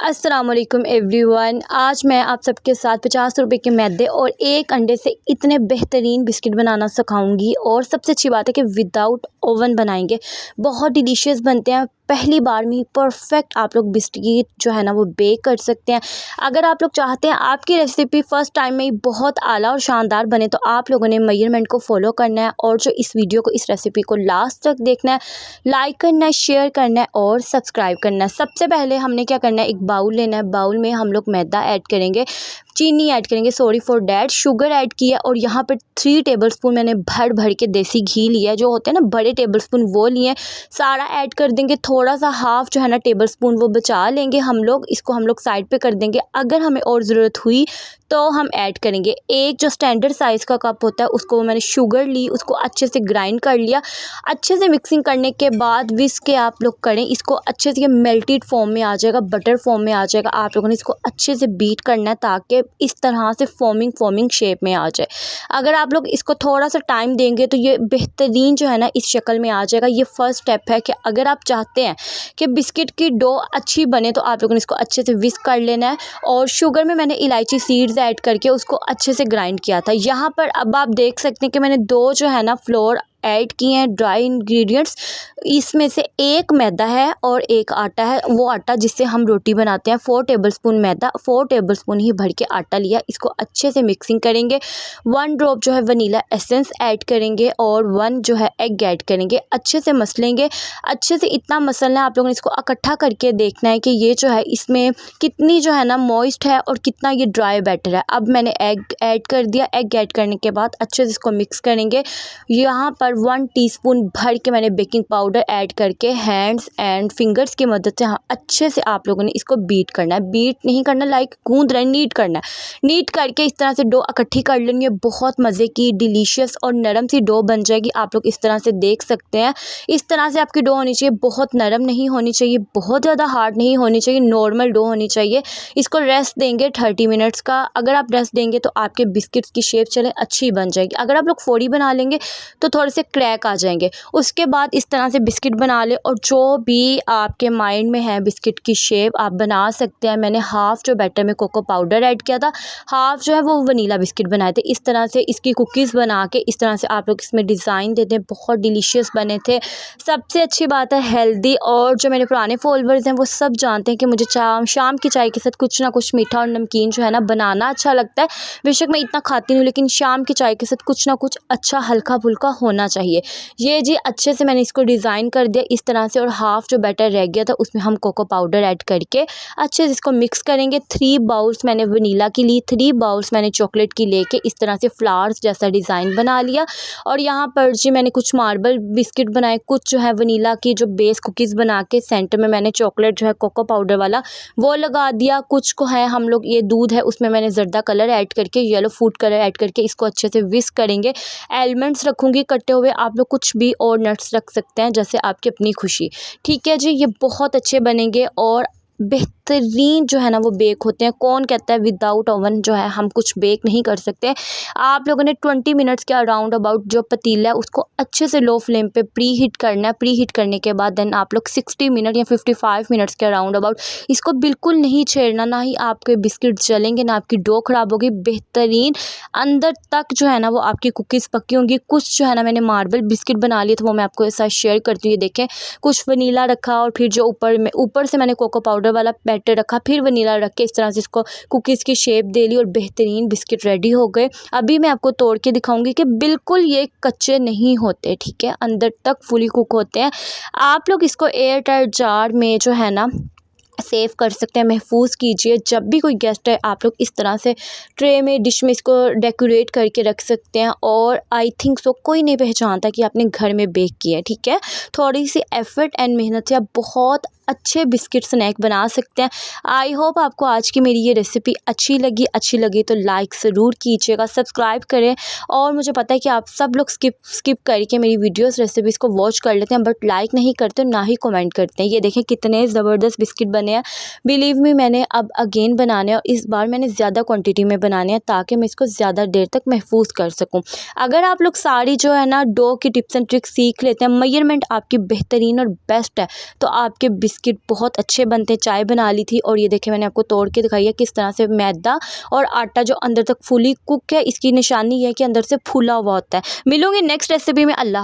अस्सलाम वालेकुम एवरीवन। आज मैं आप सबके साथ 50 रुपए के मैदे और एक अंडे से इतने बेहतरीन बिस्किट बनाना सिखाऊंगी। और सबसे अच्छी बात है कि विदाउट ओवन बनाएंगे, बहुत डिलीशियस बनते हैं। पहली बार में ही परफेक्ट आप लोग बिस्किट जो है ना वो बेक कर सकते हैं। अगर आप लोग चाहते हैं आपकी रेसिपी फर्स्ट टाइम में ही बहुत आला और शानदार बने, तो आप लोगों ने मेजरमेंट को फॉलो करना है और जो इस वीडियो को, इस रेसिपी को लास्ट तक देखना है, लाइक करना है, शेयर करना है और सब्सक्राइब करना है। सबसे पहले हमने क्या करना है, एक बाउल लेना है। बाउल में हम लोग मैदा ऐड करेंगे, चीनी ऐड करेंगे, sorry for that, sugar add किया और यहाँ पर 3 टेबलस्पून मैंने भर भर के देसी घी लिया है, जो होते हैं ना बड़े टेबलस्पून, वो लिए। सारा ऐड कर देंगे। थोड़ा सा हाफ जो है ना टेबलस्पून वो बचा लेंगे हम लोग, इसको हम लोग साइड पे कर देंगे। अगर हमें और ज़रूरत हुई तो हम ऐड करेंगे। एक जो स्टैंडर्ड साइज़ का कप होता है उसको मैंने शुगर ली, उसको अच्छे से ग्राइंड कर लिया। अच्छे से मिक्सिंग करने के बाद विस्क के आप लोग करें, इसको अच्छे से मेल्टेड फॉर्म में आ जाएगा, बटर फॉर्म में आ जाएगा। आप लोगों ने इसको अच्छे से बीट करना है ताकि इस तरह से फॉर्मिंग शेप में आ जाए। अगर आप लोग इसको थोड़ा सा टाइम देंगे तो ये बेहतरीन जो है ना इस शक्ल में आ जाएगा। ये फर्स्ट स्टेप है कि अगर आप चाहते हैं कि बिस्किट की डो अच्छी बने तो आप लोगों ने इसको अच्छे से विस्क कर लेना है। और शुगर में मैंने इलायची सीड्स ऐड करके उसको अच्छे से ग्राइंड किया था। यहाँ पर अब आप देख सकते हैं कि मैंने 2 जो है ना फ्लोर ऐड किए हैं, ड्राई इंग्रेडिएंट्स। इसमें से एक मैदा है और एक आटा है, वो आटा जिससे हम रोटी बनाते हैं। 4 टेबलस्पून मैदा, 4 टेबलस्पून ही भर के आटा लिया। इसको अच्छे से मिक्सिंग करेंगे। 1 ड्रॉप जो है वनीला एसेंस ऐड करेंगे और 1 जो है एग ऐड करेंगे। अच्छे से मसलेंगे। अच्छे से इतना मसलना है, आप लोगों ने इसको इकट्ठा करके देखना है कि ये जो है इसमें कितनी जो है ना मॉइस्ट है और कितना ये ड्राई बैटर है। अब मैंने एग ऐड कर दिया। एग ऐड करने के बाद अच्छे से इसको मिक्स करेंगे। यहाँ पर 1 टीस्पून भर के मैंने बेकिंग पाउडर ऐड करके हैंड्स एंड फिंगर्स की मदद से अच्छे से आप लोगों ने इसको बीट करना है। बीट नहीं करना लाइक गूंद रहे, नीट करना है। नीट करके इस तरह से डो इकट्ठी कर लेंगे। बहुत मज़े की डिलीशियस और नरम सी डो बन जाएगी। आप लोग इस तरह से देख सकते हैं। इस तरह से आपकी डो होनी चाहिए। बहुत नरम नहीं होनी चाहिए, बहुत ज़्यादा हार्ड नहीं होनी चाहिए, नॉर्मल डो होनी चाहिए। इसको रेस्ट देंगे 30 मिनट्स का। अगर आप रेस्ट देंगे तो आपके बिस्किट्स की शेप चले अच्छी बन जाएगी। अगर आप लोग फोड़ी बना लेंगे तो थोड़े से क्रैक आ जाएंगे। उसके बाद इस तरह से बिस्किट बना ले और जो भी आपके माइंड में है बिस्किट की शेप आप बना सकते हैं। मैंने हाफ जो बैटर में कोको पाउडर ऐड किया था, हाफ जो है वो वनीला बिस्किट बनाए थे। इस तरह से इसकी कुकीज़ बना के इस तरह से आप लोग इसमें डिज़ाइन देते हैं। बहुत डिलीशियस बने थे। सबसे अच्छी बात है हेल्दी। और जो मेरे पुराने फॉलोअर्स हैं वो सब जानते हैं कि मुझे शाम की चाय के साथ कुछ ना कुछ मीठा और नमकीन जो है ना बनाना अच्छा लगता है। बेशक मैं इतना खाती नहीं, लेकिन शाम की चाय के साथ कुछ ना कुछ अच्छा हल्का फुल्का होना चाहिए। ये जी अच्छे से मैंने इसको डिज़ाइन कर दिया इस तरह से। और हाफ जो बैटर रह गया था उसमें हम कोको पाउडर ऐड करके अच्छे से इसको मिक्स करेंगे। 3 बाउल्स मैंने वनीला की ली, 3 बाउल्स मैंने चॉकलेट की लेके इस तरह से फ्लावर्स जैसा डिज़ाइन बना लिया। और यहाँ पर जी मैंने कुछ मार्बल बिस्किट बनाए, कुछ जो है वनीला की जो बेस कुकीज़ बना के सेंटर में मैंने चॉकलेट जो है कोको पाउडर वाला वो लगा दिया। कुछ को है हम लोग ये दूध है उसमें मैंने जर्दा कलर ऐड करके, येलो फूड कलर ऐड करके इसको अच्छे से विस्क करेंगे। एलमंड्स रखूँगी कटे हुए, आप लोग कुछ भी और नट्स रख सकते हैं जैसे आपकी अपनी खुशी। ठीक है जी, ये बहुत अच्छे बनेंगे और बेहतरीन जो है ना वो बेक होते हैं। कौन कहता है विदाउट ओवन जो है हम कुछ बेक नहीं कर सकते। आप लोगों ने 20 मिनट्स के अराउंड अबाउट जो पतीला है उसको अच्छे से लो फ्लेम पे प्री हीट करना है। प्री हीट करने के बाद देन आप लोग 60 मिनट या 55 मिनट्स के अराउंड अबाउट इसको बिल्कुल नहीं छेड़ना, ना ही आपके बिस्किट जलेंगे, ना आपकी डो ख़राब होगी। बेहतरीन अंदर तक जो है ना वो आपकी कुकीज़ पकी होंगी। कुछ जो है ना मैंने मार्बल बिस्किट बना लिए थे, वो मैं आपको साथ शेयर करती हूँ। ये देखें, कुछ वनीला रखा और फिर जो ऊपर से मैंने कोको पाउडर वाला बैटर रखा, फिर वनीला रख के इस तरह से इसको कुकीज़ की शेप दे ली और बेहतरीन बिस्किट रेडी हो गए। अभी मैं आपको तोड़ के दिखाऊंगी कि बिल्कुल ये कच्चे नहीं होते। ठीक है, अंदर तक फुली कुक होते हैं। आप लोग इसको एयर टाइट जार में जो है ना सेव कर सकते हैं, महफूज कीजिए। जब भी कोई गेस्ट है आप लोग इस तरह से ट्रे में, डिश में इसको डेकोरेट करके रख सकते हैं। और आई थिंक सो कोई नहीं पहचानता कि आपने घर में बेक किया है। ठीक है, थोड़ी सी एफर्ट एंड मेहनत से आप बहुत अच्छे बिस्किट स्नैक बना सकते हैं। आई होप आपको आज की मेरी ये रेसिपी अच्छी लगी तो लाइक ज़रूर कीजिएगा, सब्सक्राइब करें। और मुझे पता है कि आप सब लोग स्किप करके मेरी वीडियोस रेसिपीज़ को वॉच कर लेते हैं, बट लाइक नहीं करते, ना ही कमेंट करते हैं। ये देखें कितने ज़बरदस्त बिस्किट बने हैं। बिलीव मी, मैंने अब अगेन बनाने और इस बार मैंने ज़्यादा क्वान्टिटी में बनाने हैं ताकि मैं इसको ज़्यादा देर तक महफूज कर सकूँ। अगर आप लोग सारी जो है ना डो की टिप्स एंड ट्रिक्स सीख लेते हैं, मेजरमेंट आपकी बेहतरीन और बेस्ट है, तो आपके बिस्किट बहुत अच्छे बनते हैं। चाय बना ली थी और ये देखिए मैंने आपको तोड़ के दिखाई है किस तरह से मैदा और आटा जो अंदर तक फुली कुक है, इसकी निशानी है कि अंदर से फूला हुआ होता है। मिलूंगी नेक्स्ट रेसिपी में। अल्लाह।